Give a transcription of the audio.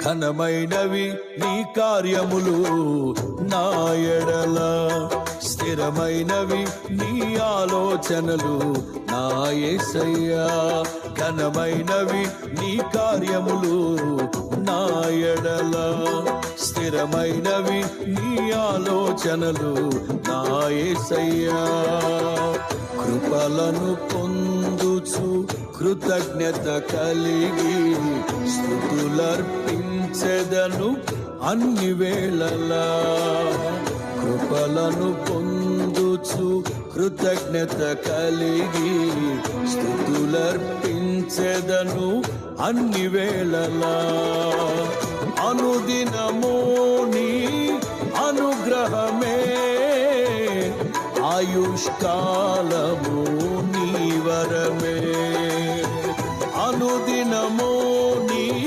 ఘనమైనవి నీ కార్యములు నా ఎడల, స్థిరమైనవి నీ ఆలోచనలు నా యేసయ్యా. ఘనమైనవి నీ కార్యములు నా ఎడల, స్థిరమైనవి నీ ఆలోచనలు నా యేసయ్యా. కృపలను పొందుచు కృతజ్ఞత కలిగి స్తుతులర్పించెదను అన్ని వేళలా. కృపలను పొందుచు కృతజ్ఞత కలిగి స్తుతులర్పించెదను అన్ని వేళలా. అనుదినము నీ అనుగ్రహమే, ఆయుష్కాలము నీ వరమే.